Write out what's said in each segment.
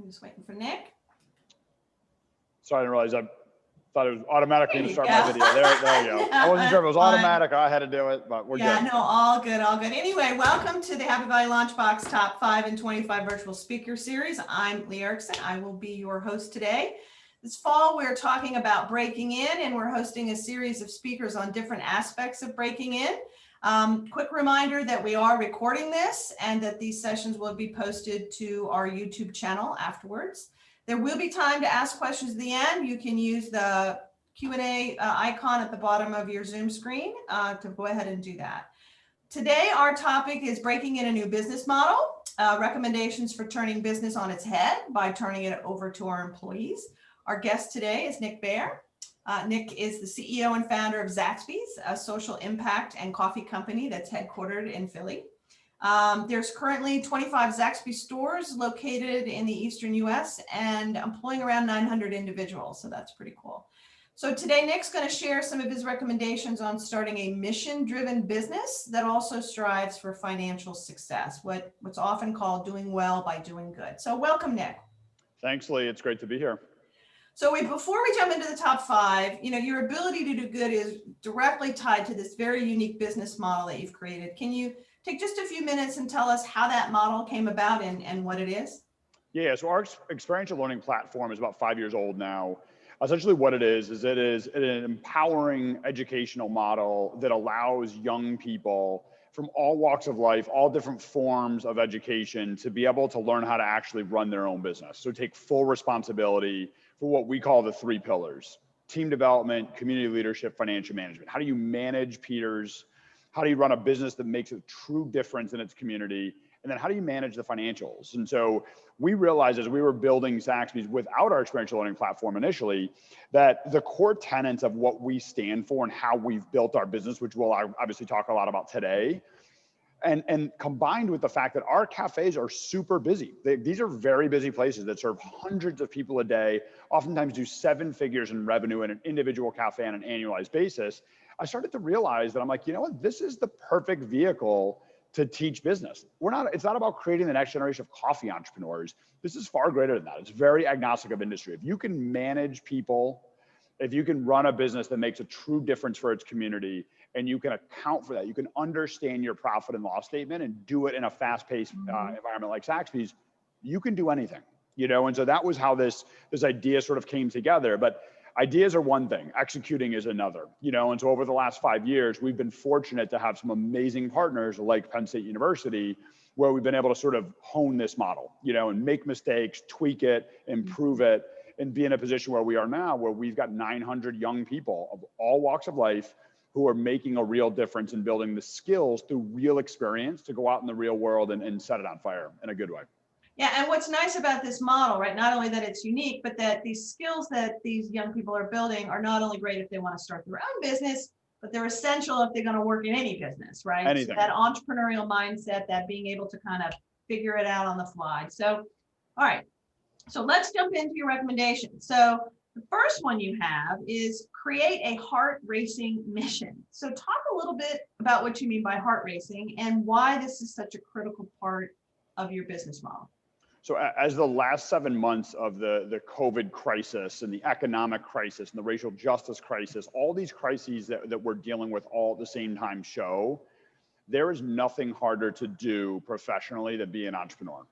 I'm just waiting for Nick. Sorry, I didn't realize. I thought it was automatically going to start my go. video. There you go. Yeah, I wasn't sure if it was fine. automatic or I had to do it, but we're good. Yeah, no, all good, all good. Anyway, welcome to the Happy Valley LaunchBox Top 5 and 25 Virtual Speaker Series. I'm Lee Erickson. I will be your host today. This fall, we're talking about breaking in, and we're hosting a series of speakers on different aspects of breaking in. Quick reminder that we are recording this and that these sessions will be posted to our YouTube channel afterwards. There will be time to ask questions at the end. You can use the Q&A icon at the bottom of your Zoom screen to go ahead and do that. Today, our topic is breaking in a new business model, recommendations for turning business on its head by turning it over to our employees. Our guest today is Nick Bear. Nick is the CEO and founder of Saxbys, a social impact and coffee company that's headquartered in Philly. There's currently 25 Saxbys stores located in the Eastern US and employing around 900 individuals. So that's pretty cool. So today, Nick's going to share some of his recommendations on starting a mission-driven business that also strives for financial success, what's often called doing well by doing good. So welcome, Nick. Thanks, Lee. It's great to be here. So before we jump into the top 5, your ability to do good is directly tied to this very unique business model that you've created. Can you take just a few minutes and tell us how that model came about and what it is? Yeah, so our experiential learning platform is about 5 years old now. Essentially what it is it is an empowering educational model that allows young people from all walks of life, all different forms of education, to be able to learn how to actually run their own business. So take full responsibility for what we call the 3 pillars: team development, community leadership, financial management. How do you manage peers? How do you run a business that makes a true difference in its community? And then how do you manage the financials? And so we realized as we were building Saxbys without our experiential learning platform initially, that the core tenets of what we stand for and how we've built our business, which we'll obviously talk a lot about today, and combined with the fact that our cafes are super busy. These are very busy places that serve hundreds of people a day, oftentimes do 7 figures in revenue in an individual cafe on an annualized basis. I started to realize that I'm like, you know what, this is the perfect vehicle to teach business. It's not about creating the next generation of coffee entrepreneurs. This is far greater than that. It's very agnostic of industry. If you can manage people, if you can run a business that makes a true difference for its community, and you can account for that, you can understand your profit and loss statement and do it in a fast-paced environment like Saxbys, you can do anything, And so that was how this idea sort of came together. But ideas are one thing, executing is another, And so over the last 5 years, we've been fortunate to have some amazing partners like Penn State University, where we've been able to sort of hone this model, and make mistakes, tweak it, improve it, and be in a position where we are now, where we've got 900 young people of all walks of life who are making a real difference in building the skills through real experience to go out in the real world and set it on fire in a good way. Yeah, and what's nice about this model, right? Not only that it's unique, but that these skills that these young people are building are not only great if they want to start their own business, but they're essential if they're going to work in any business, right? Anything. So that entrepreneurial mindset, that being able to kind of figure it out on the fly. So, all right. So let's jump into your recommendations. So the first one you have is create a heart racing mission. So talk a little bit about what you mean by heart racing and why this is such a critical part of your business model. So as the last 7 months of the COVID crisis and the economic crisis and the racial justice crisis, all these crises that we're dealing with all at the same time show, there is nothing harder to do professionally than be an entrepreneur.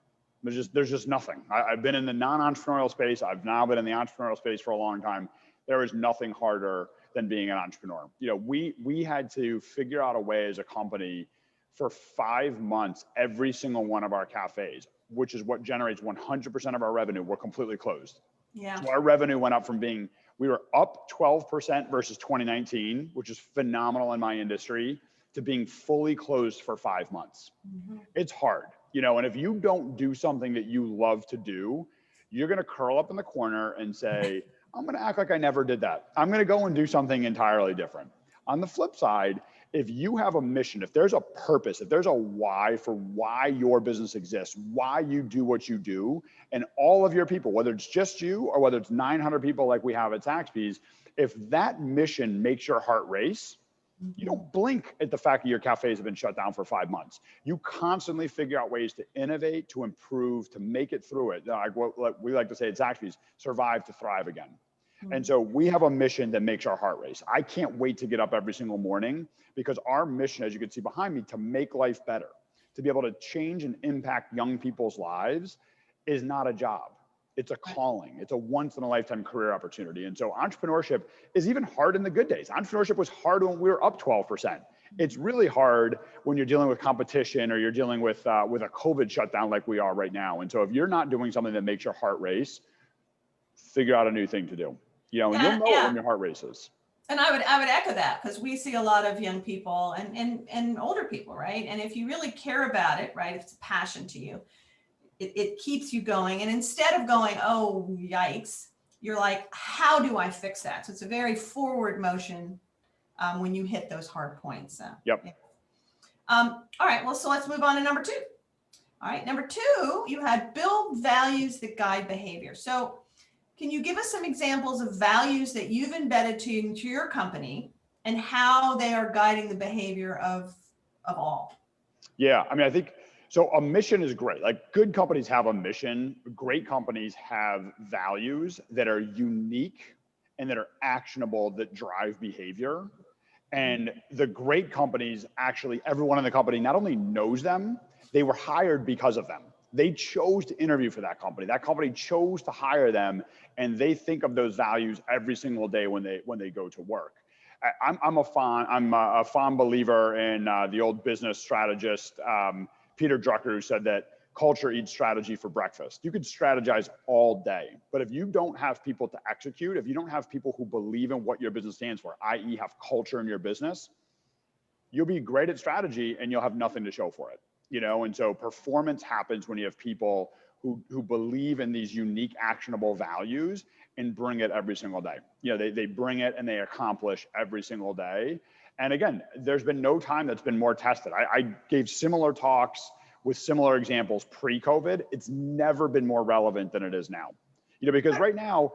There's just nothing. I've been in the non-entrepreneurial space. I've now been in the entrepreneurial space for a long time. There is nothing harder than being an entrepreneur. We had to figure out a way as a company for 5 months, every single one of our cafes, which is what generates 100% of our revenue, were completely closed. Yeah. So our revenue went up from we were up 12% versus 2019, which is phenomenal in my industry, to being fully closed for 5 months. Mm-hmm. It's hard, and if you don't do something that you love to do, you're going to curl up in the corner and say, I'm going to act like I never did that. I'm going to go and do something entirely different. On the flip side, if you have a mission, if there's a purpose, if there's a why for why your business exists, why you do what you do, and all of your people, whether it's just you or whether it's 900 people like we have at Saxbys, if that mission makes your heart race, You don't blink at the fact that your cafes have been shut down for 5 months. You constantly figure out ways to innovate, to improve, to make it through it. Like what we like to say at Saxbys, survive to thrive again. And so we have a mission that makes our heart race. I can't wait to get up every single morning because our mission, as you can see behind me, to make life better, to be able to change and impact young people's lives is not a job. It's a calling. It's a once in a lifetime career opportunity. And so entrepreneurship is even hard in the good days. Entrepreneurship was hard when we were up 12%. It's really hard when you're dealing with competition or you're dealing with a COVID shutdown like we are right now. And so if you're not doing something that makes your heart race, figure out a new thing to do. You know, and you'll know it when your heart races. And I would echo that, because we see a lot of young people and older people, right? And if you really care about it, right, if it's a passion to you, it keeps you going. And instead of going, oh, yikes, you're like, how do I fix that? So it's a very forward motion when you hit those hard points. Yep. All right, well, so let's move on to number 2. All right, number 2, you had build values that guide behavior. So can you give us some examples of values that you've embedded into your company and how they are guiding the behavior of all? Yeah, I mean, I think, so a mission is great. Like, good companies have a mission. Great companies have values that are unique and that are actionable, that drive behavior. And the great companies, actually, everyone in the company not only knows them, they were hired because of them. They chose to interview for that company. That company chose to hire them, and they think of those values every single day when they go to work. I'm a fond believer in the old business strategist Peter Drucker, who said that culture eats strategy for breakfast. You could strategize all day, but if you don't have people to execute, if you don't have people who believe in what your business stands for, i.e. have culture in your business, you'll be great at strategy and you'll have nothing to show for it. You know, and so performance happens when you have people who believe in these unique, actionable values and bring it every single day. You know, they bring it and they accomplish every single day. And again, there's been no time that's been more tested. I gave similar talks with similar examples pre-COVID. It's never been more relevant than it is now. You know, because right now,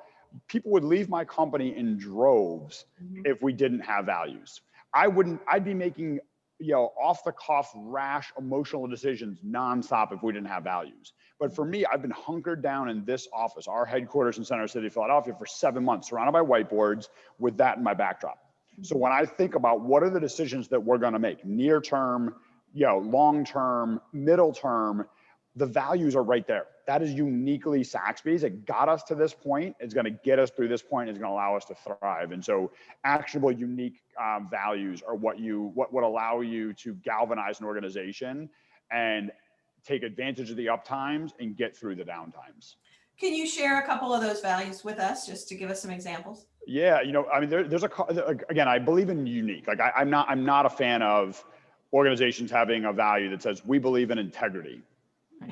people would leave my company in droves if we didn't have values. I'd be making, you know, off the cuff, rash, emotional decisions nonstop if we didn't have values. But for me, I've been hunkered down in this office, our headquarters in Center City, Philadelphia, for 7 months, surrounded by whiteboards with that in my backdrop. So when I think about what are the decisions that we're going to make, near term, you know, long term, middle term, the values are right there. That is uniquely Saxbys. It got us to this point. It's going to get us through this point. It's going to allow us to thrive. And so actionable, unique values are what would allow you to galvanize an organization and take advantage of the up times and get through the down times. Can you share a couple of those values with us, just to give us some examples? Yeah, you know, I mean, there's again, I believe in unique. Like I'm not a fan of organizations having a value that says we believe in integrity.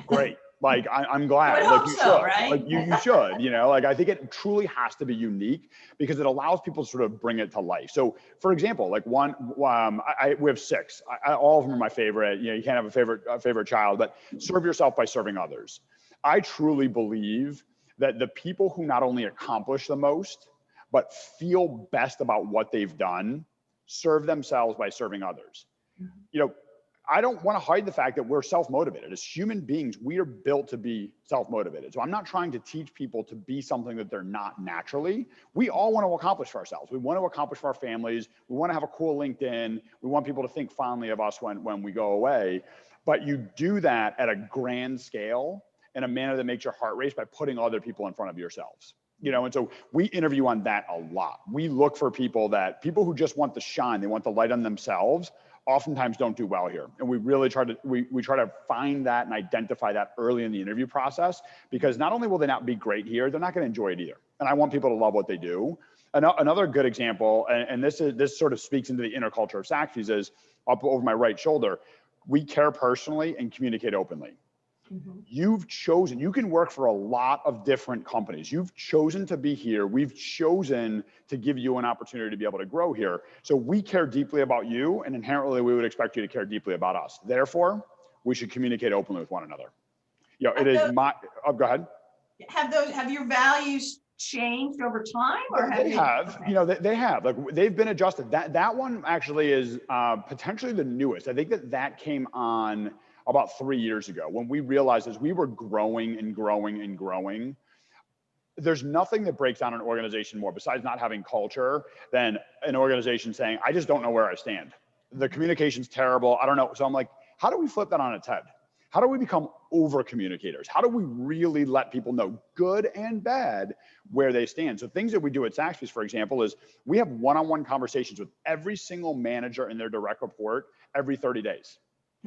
Great. Like I'm glad. Like you should. Right? Like you should. You know, like I think it truly has to be unique because it allows people to sort of bring it to life. So, for example, like we have 6. All of them are my favorite. You know, you can't have a favorite child, but serve yourself by serving others. I truly believe that the people who not only accomplish the most, but feel best about what they've done, serve themselves by serving others. You know, I don't want to hide the fact that we're self-motivated. As human beings, we are built to be self-motivated. So I'm not trying to teach people to be something that they're not naturally. We all want to accomplish for ourselves. We want to accomplish for our families. We want to have a cool LinkedIn. We want people to think fondly of us when we go away. But you do that at a grand scale in a manner that makes your heart race by putting other people in front of yourselves. You know, and so we interview on that a lot. We look for people who just want the shine, they want the light on themselves, oftentimes don't do well here. And we really try to find that and identify that early in the interview process, because not only will they not be great here, they're not going to enjoy it either. And I want people to love what they do. Another good example, and this sort of speaks into the inner culture of Saxbys, is up over my right shoulder. We care personally and communicate openly. You've chosen, you can work for a lot of different companies. You've chosen to be here. We've chosen to give you an opportunity to be able to grow here. So we care deeply about you, and inherently we would expect you to care deeply about us. Therefore, we should communicate openly with one another. You know, it is my, go ahead. Have your values changed over time, or have They have, Okay. you know, they have, like, they've been adjusted. That one actually is potentially the newest. I think that came on about 3 years ago when we realized as we were growing and growing and growing, there's nothing that breaks down an organization more besides not having culture than an organization saying, I just don't know where I stand. The communication's terrible. I don't know. So I'm like, how do we flip that on its head? How do we become over communicators? How do we really let people know, good and bad, where they stand? So things that we do at Saxbys, for example, is we have one-on-one conversations with every single manager in their direct report every 30 days.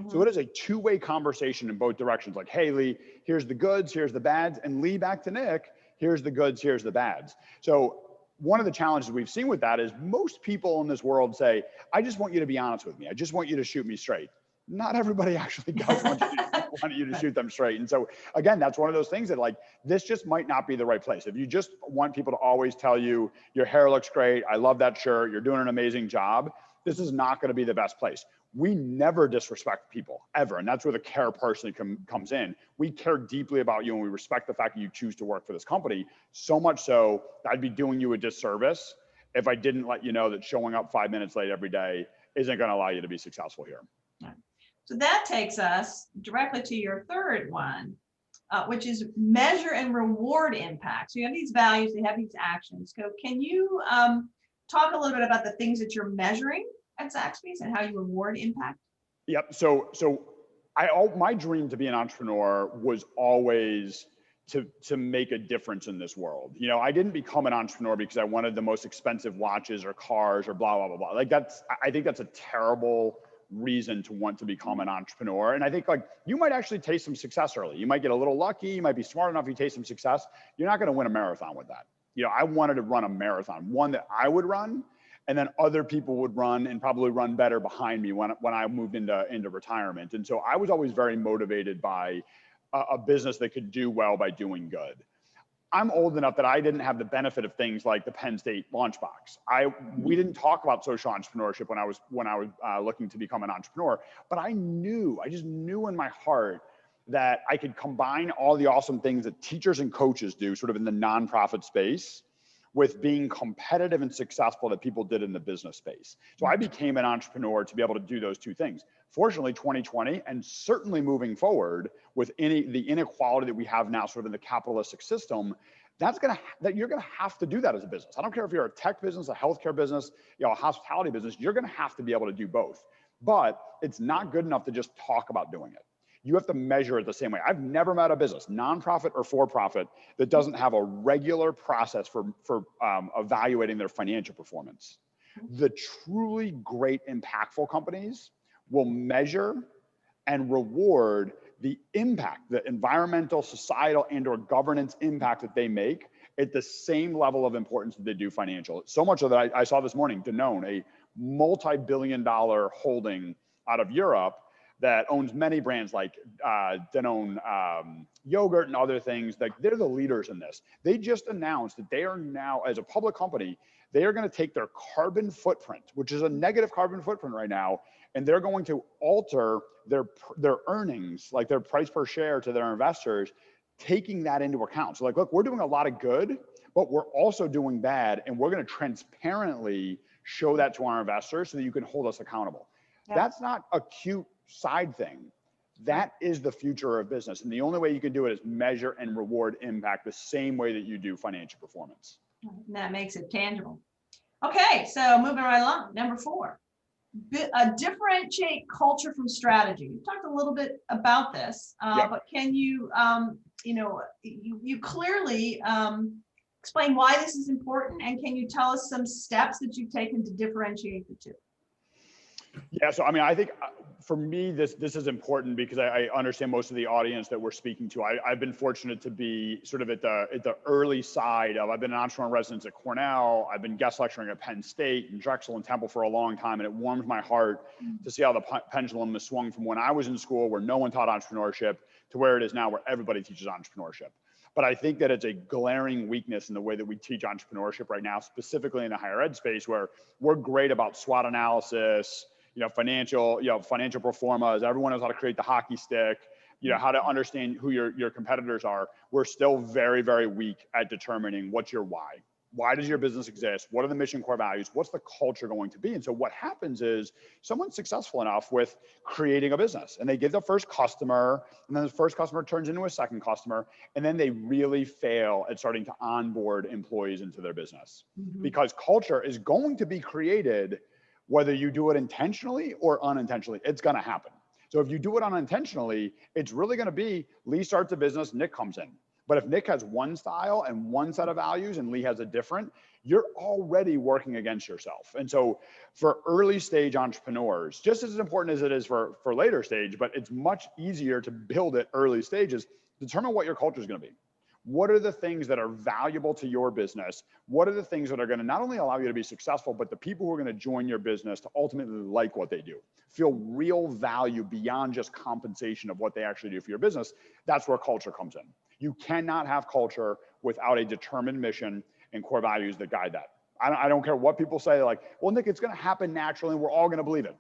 So it is a two-way conversation in both directions. Like, hey, Lee, here's the goods, here's the bads. And Lee, back to Nick, here's the goods, here's the bads. So one of the challenges we've seen with that is most people in this world say, I just want you to be honest with me. I just want you to shoot me straight. Not everybody actually does want you to shoot them straight. And so again, that's one of those things that, like, this just might not be the right place. If you just want people to always tell you your hair looks great, I love that shirt, you're doing an amazing job, this is not going to be the best place. We never disrespect people ever. And that's where the care personally comes in. We care deeply about you and we respect the fact that you choose to work for this company. So much so that I'd be doing you a disservice if I didn't let you know that showing up 5 minutes late every day isn't going to allow you to be successful here. So that takes us directly to your third one, which is measure and reward impact. So you have these values, they have these actions. So can you talk a little bit about the things that you're measuring at Saxbys and how you reward impact? Yep. So my dream to be an entrepreneur was always to make a difference in this world. You know, I didn't become an entrepreneur because I wanted the most expensive watches or cars or blah, blah, blah, blah. Like I think that's a terrible reason to want to become an entrepreneur. And I think, like, you might actually taste some success early. You might get a little lucky. You might be smart enough. You taste some success. You're not going to win a marathon with that. You know, I wanted to run a marathon, one that I would run, and then other people would run and probably run better behind me when I moved into retirement. And so I was always very motivated by a business that could do well by doing good. I'm old enough that I didn't have the benefit of things like the Penn State LaunchBox. We didn't talk about social entrepreneurship when I was looking to become an entrepreneur, but I just knew in my heart that I could combine all the awesome things that teachers and coaches do sort of in the nonprofit space with being competitive and successful that people did in the business space. So I became an entrepreneur to be able to do those two things. Fortunately, 2020, and certainly moving forward with the inequality that we have now sort of in the capitalistic system, you're gonna have to do that as a business. I don't care if you're a tech business, a healthcare business, a hospitality business, you're gonna have to be able to do both. But it's not good enough to just talk about doing it. You have to measure it the same way. I've never met a business, nonprofit or for-profit, that doesn't have a regular process for evaluating their financial performance. The truly great, impactful companies will measure and reward the impact, the environmental, societal, and/or governance impact that they make at the same level of importance that they do financial. So much so that I saw this morning, Danone, a multi-billion-dollar holding out of Europe, that owns many brands like Danone yogurt and other things. Like, they're the leaders in this. They just announced that they are now, as a public company, they are going to take their carbon footprint, which is a negative carbon footprint right now, and they're going to alter their earnings, like their price per share, to their investors, taking that into account. So, like, look, we're doing a lot of good, but we're also doing bad, and we're going to transparently show that to our investors so that you can hold us accountable. Yep. That's not a cute side thing. That is the future of business. And the only way you can do it is measure and reward impact the same way that you do financial performance. That makes it tangible. Okay, so moving right along, number 4, differentiate culture from strategy. You talked a little bit about this, yep. But can you, you clearly explain why this is important, and can you tell us some steps that you've taken to differentiate the two? Yeah, so I mean, I think for me, this is important because I understand most of the audience that we're speaking to. I've been fortunate to be sort of at the early side of, I've been an entrepreneur in residence at Cornell, I've been guest lecturing at Penn State and Drexel and Temple for a long time, and it warms my heart to see how the pendulum has swung from when I was in school where no one taught entrepreneurship to where it is now where everybody teaches entrepreneurship. But I think that it's a glaring weakness in the way that we teach entrepreneurship right now, specifically in the higher ed space, where we're great about SWOT analysis, financial pro formas. Everyone knows how to create the hockey stick. how to understand who your competitors are. We're still very, very weak at determining what's your why. Why does your business exist? What are the mission core values? What's the culture going to be? And so what happens is someone's successful enough with creating a business and they get the first customer, and then the first customer turns into a second customer, and then they really fail at starting to onboard employees into their business. Because culture is going to be created whether you do it intentionally or unintentionally. It's going to happen. So if you do it unintentionally, it's really going to be Lee starts a business, Nick comes in. But if Nick has one style and one set of values and Lee has a different, you're already working against yourself. And so for early stage entrepreneurs, just as important as it is for later stage, but it's much easier to build at early stages, determine what your culture is going to be. What are the things that are valuable to your business? What are the things that are going to not only allow you to be successful, but the people who are going to join your business to ultimately like what they do, feel real value beyond just compensation of what they actually do for your business? That's where culture comes in. You cannot have culture without a determined mission and core values that guide that. I don't care what people say, like, well, Nick, it's going to happen naturally and we're all going to believe it.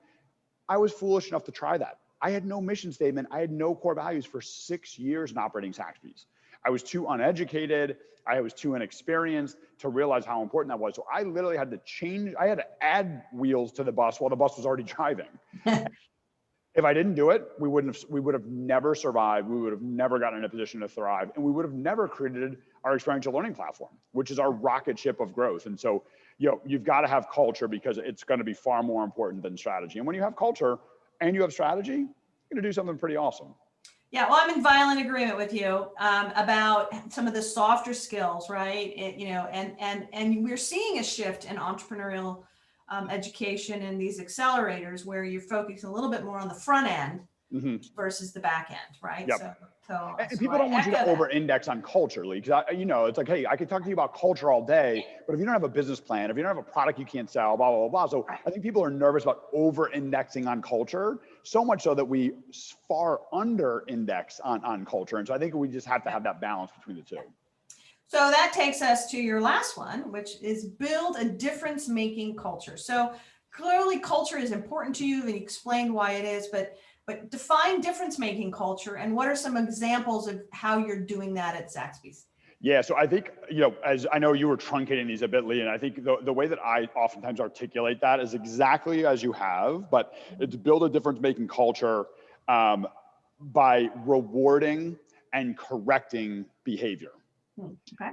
I was foolish enough to try that. I had no mission statement. I had no core values for 6 years in operating Saxbys. I was too uneducated. I was too inexperienced to realize how important that was. So I literally had to change. I had to add wheels to the bus while the bus was already driving. If I didn't do it, we would have never survived. We would have never gotten in a position to thrive. And we would have never created our experiential learning platform, which is our rocket ship of growth. And so, you've got to have culture because it's going to be far more important than strategy. And when you have culture and you have strategy, you're going to do something pretty awesome. Yeah, well, I'm in violent agreement with you about some of the softer skills, right? And we're seeing a shift in entrepreneurial education and these accelerators where you're focusing a little bit more on the front end versus the back end, right? Yep. And people I don't want you to echo that. over-index on culture, Lee, because it's like, hey, I could talk to you about culture all day, but if you don't have a business plan, if you don't have a product you can't sell, blah, blah, blah, blah. So I think people are nervous about over-indexing on culture, so much so that we far under-index on culture. And so I think we just have to have that balance between the two. So that takes us to your last one, which is build a difference-making culture. So clearly culture is important to you, and you explained why it is, but define difference-making culture, and what are some examples of how you're doing that at Saxbys? Yeah, so I think, as I know you were truncating these a bit, Lee, and I think the way that I oftentimes articulate that is exactly as you have, but it's build a difference-making culture by rewarding and correcting behavior. Okay.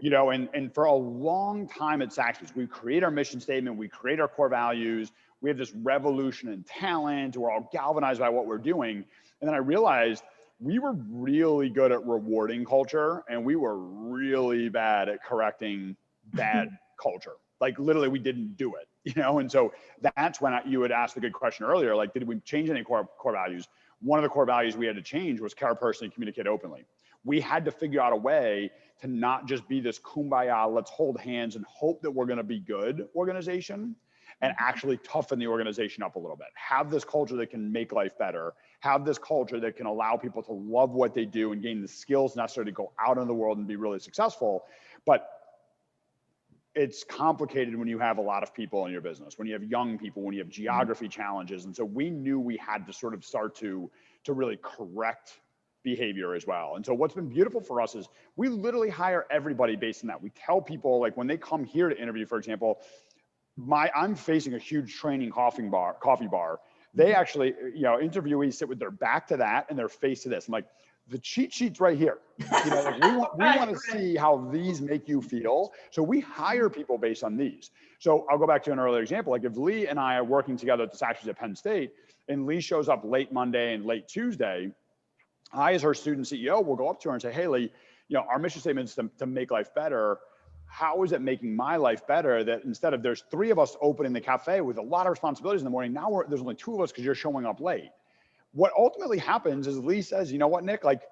And for a long time at Saxbys, we create our mission statement, we create our core values, we have this revolution in talent, we're all galvanized by what we're doing. And then I realized we were really good at rewarding culture and we were really bad at correcting bad culture. Like literally we didn't do it, And so that's when you had asked the good question earlier, like, did we change any core values? One of the core values we had to change was care personally, communicate openly. We had to figure out a way to not just be this kumbaya, let's hold hands and hope that we're going to be good organization, and actually toughen the organization up a little bit. Have this culture that can make life better. Have this culture that can allow people to love what they do and gain the skills necessary to go out in the world and be really successful. But it's complicated when you have a lot of people in your business, when you have young people, when you have geography challenges. And so we knew we had to sort of start to really correct behavior as well. And so what's been beautiful for us is we literally hire everybody based on that. We tell people, like, when they come here to interview, for example, I'm facing a huge training coffee bar. They actually, interviewees sit with their back to that and their face to this. I'm like, the cheat sheet's right here. Like we want to see how these make you feel. So we hire people based on these. So I'll go back to an earlier example. Like if Lee and I are working together at the Saxbys at Penn State, and Lee shows up late Monday and late Tuesday, I, as her student CEO, will go up to her and say, hey, Lee, our mission statement is to make life better. How is it making my life better that instead of there's 3 of us opening the cafe with a lot of responsibilities in the morning, now there's only 2 of us because you're showing up late? What ultimately happens is Lee says, you know what, Nick, like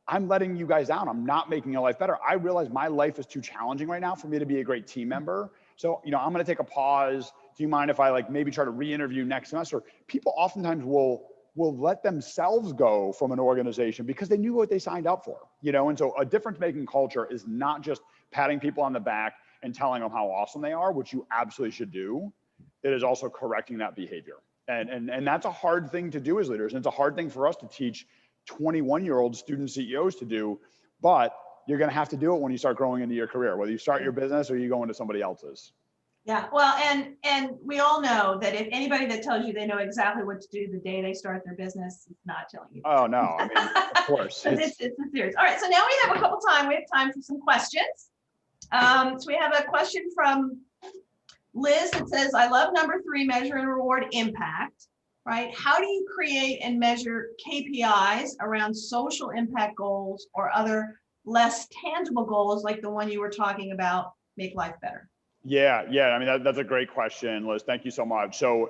I'm letting you guys down. I'm not making your life better. I realize my life is too challenging right now for me to be a great team member. So, I'm going to take a pause. Do you mind if I maybe try to re-interview next semester? People oftentimes will let themselves go from an organization because they knew what they signed up for, And so a difference-making culture is not just patting people on the back and telling them how awesome they are, which you absolutely should do. It is also correcting that behavior. And that's a hard thing to do as leaders. And it's a hard thing for us to teach 21-year-old student CEOs to do, but you're going to have to do it when you start growing into your career, whether you start your business or you go into somebody else's. Yeah, well, and we all know that if anybody that tells you they know exactly what to do the day they start their business is not telling you. Oh no, I mean, of course. It's serious. All right, so now we have time for some questions. So we have a question from Liz that says, I love number 3, measure and reward impact, right? How do you create and measure KPIs around social impact goals or other less tangible goals like the one you were talking about, make life better? Yeah. I mean, that's a great question, Liz. Thank you so much. So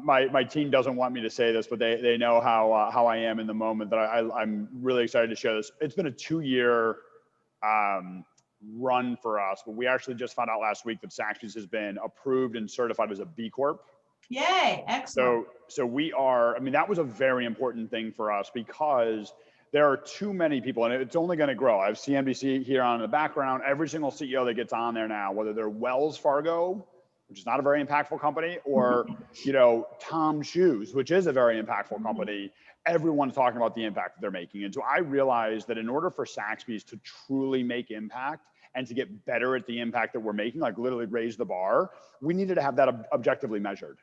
my team doesn't want me to say this, but they know how I am in the moment, that I'm really excited to share this. It's been a 2-year run for us, but we actually just found out last week that Saxbys has been approved and certified as a B Corp. Yay, excellent. So we are, I mean, that was a very important thing for us because there are too many people, and it's only going to grow. I have CNBC here on in the background. Every single CEO that gets on there now, whether they're Wells Fargo, which is not a very impactful company, or Tom Shoes, which is a very impactful company, everyone's talking about the impact that they're making. And so I realized that in order for Saxbys to truly make impact and to get better at the impact that we're making, like literally raise the bar, we needed to have that objectively measured.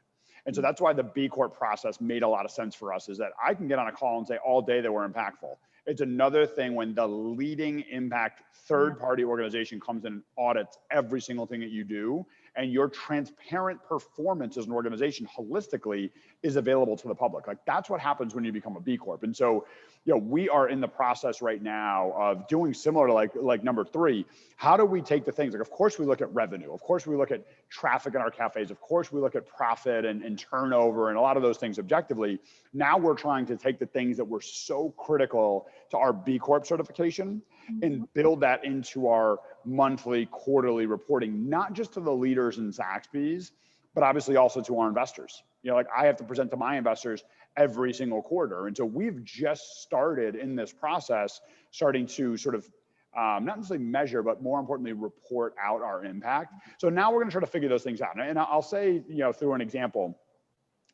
And so that's why the B Corp process made a lot of sense for us, is that I can get on a call and say all day that we're impactful. It's another thing when the leading impact third-party organization comes in and audits every single thing that you do, and your transparent performance as an organization holistically is available to the public. Like, that's what happens when you become a B Corp. And so, we are in the process right now of doing similar to like number 3. How do we take the things, like, of course we look at revenue, of course we look at traffic in our cafes, of course we look at profit and turnover and a lot of those things objectively. Now we're trying to take the things that were so critical to our B Corp certification and build that into our monthly, quarterly reporting, not just to the leaders in Saxbys, but obviously also to our investors. Like, I have to present to my investors every single quarter. And so we've just started in this process, starting to sort of not necessarily measure, but more importantly, report out our impact. So now we're going to try to figure those things out. And I'll say, through an example,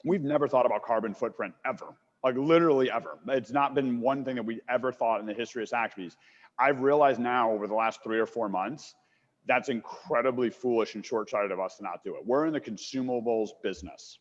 we've never thought about carbon footprint ever, like literally ever. It's not been one thing that we ever thought in the history of Saxbys. I've realized now over the last 3 or 4 months, that's incredibly foolish and short-sighted of us to not do it. We're in the consumables business.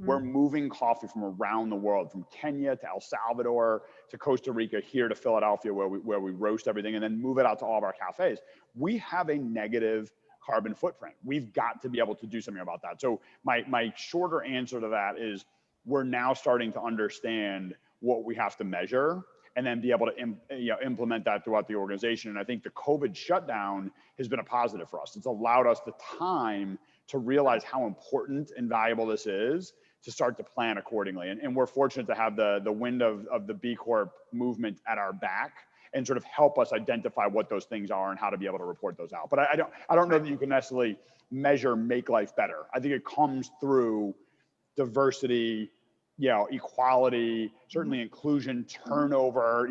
We're moving coffee from around the world, from Kenya to El Salvador to Costa Rica, here to Philadelphia, where we roast everything and then move it out to all of our cafes. We have a negative carbon footprint. We've got to be able to do something about that. So my shorter answer to that is, we're now starting to understand what we have to measure and then be able to implement that throughout the organization. And I think the COVID shutdown has been a positive for us. It's allowed us the time to realize how important and valuable this is, to start to plan accordingly. And we're fortunate to have the wind of the B Corp movement at our back and sort of help us identify what those things are and how to be able to report those out. But I don't know that you can necessarily measure make life better. I think it comes through diversity, equality, certainly inclusion, turnover,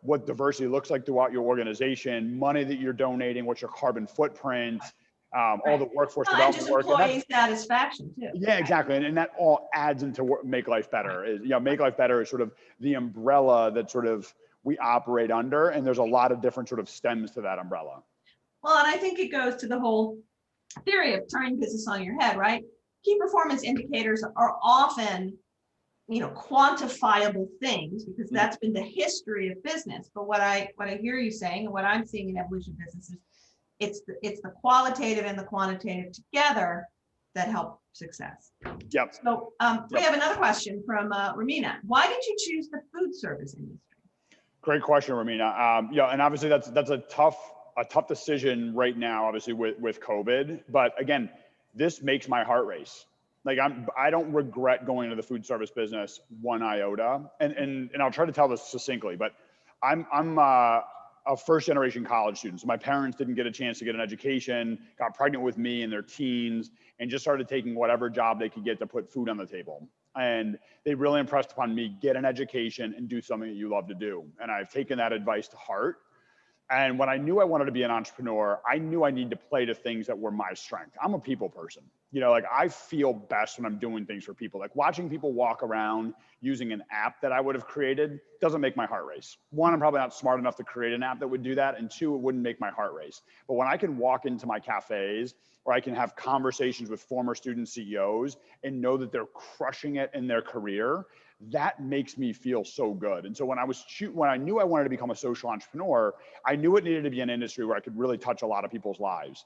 what diversity looks like throughout your organization, money that you're donating, what's your carbon footprint, all the workforce development work. Employee satisfaction too. Yeah, exactly. And that all adds into make life better. Make life better is sort of the umbrella that sort of we operate under. And there's a lot of different sort of stems to that umbrella. Well, and I think it goes to the whole theory of turning business on your head, right? Key performance indicators are often, quantifiable things, because that's been the history of business. But what I hear you saying, and what I'm seeing in evolution businesses, it's the qualitative and the quantitative together that help success. Yep. So we have another question from Ramina. Why did you choose the food service industry? Great question, Ramina. And obviously that's a tough decision right now, obviously with COVID. But again, this makes my heart race. Like, I don't regret going into the food service business one iota. And I'll try to tell this succinctly, but I'm a first generation college student. So my parents didn't get a chance to get an education, got pregnant with me in their teens, and just started taking whatever job they could get to put food on the table. And they really impressed upon me, get an education and do something that you love to do. And I've taken that advice to heart. And when I knew I wanted to be an entrepreneur, I knew I needed to play to things that were my strength. I'm a people person. You know, like I feel best when I'm doing things for people. Like watching people walk around using an app that I would have created doesn't make my heart race. One, I'm probably not smart enough to create an app that would do that. And two, it wouldn't make my heart race. But when I can walk into my cafes or I can have conversations with former student CEOs and know that they're crushing it in their career, that makes me feel so good. And so when I knew I wanted to become a social entrepreneur, I knew it needed to be an industry where I could really touch a lot of people's lives.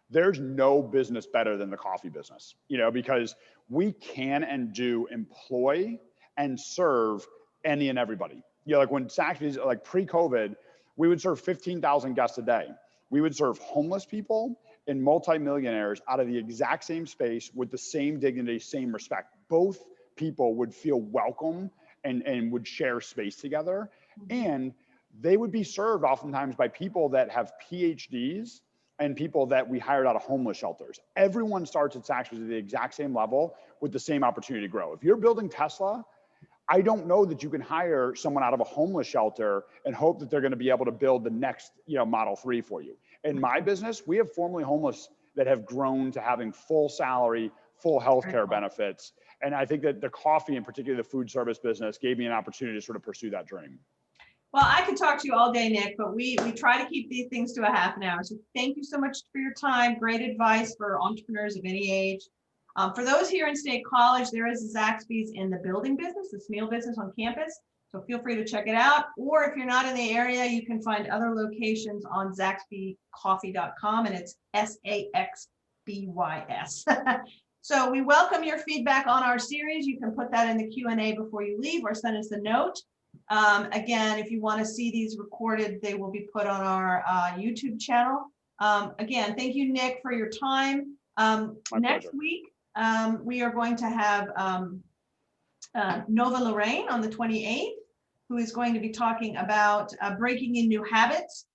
There's no business better than the coffee business, you know, because we can and do employ and serve any and everybody. You know, like when Saxbys, like pre-COVID, we would serve 15,000 guests a day. We would serve homeless people and multimillionaires out of the exact same space with the same dignity, same respect. Both people would feel welcome and would share space together. And they would be served oftentimes by people that have PhDs and people that we hired out of homeless shelters. Everyone starts at Saxbys at the exact same level with the same opportunity to grow. If you're building Tesla, I don't know that you can hire someone out of a homeless shelter and hope that they're going to be able to build the next, you know, Model 3 for you. In my business, we have formerly homeless that have grown to having full salary, full healthcare benefits. And I think that the coffee, and particularly the food service business, gave me an opportunity to sort of pursue that dream. Well, I could talk to you all day, Nick, but we try to keep these things to a half an hour. So thank you so much for your time. Great advice for entrepreneurs of any age. For those here in State College, there is a Saxbys in the building business, the meal business on campus. So feel free to check it out. Or if you're not in the area, you can find other locations on saxbycoffee.com, and it's SAXBYS. So we welcome your feedback on our series. You can put that in the Q&A before you leave or send us a note. Again, if you want to see these recorded, they will be put on our YouTube channel. Again, thank you, Nick, for your time. Next week, we are going to have Nova Lorraine on the 28th, who is going to be talking about breaking in new habits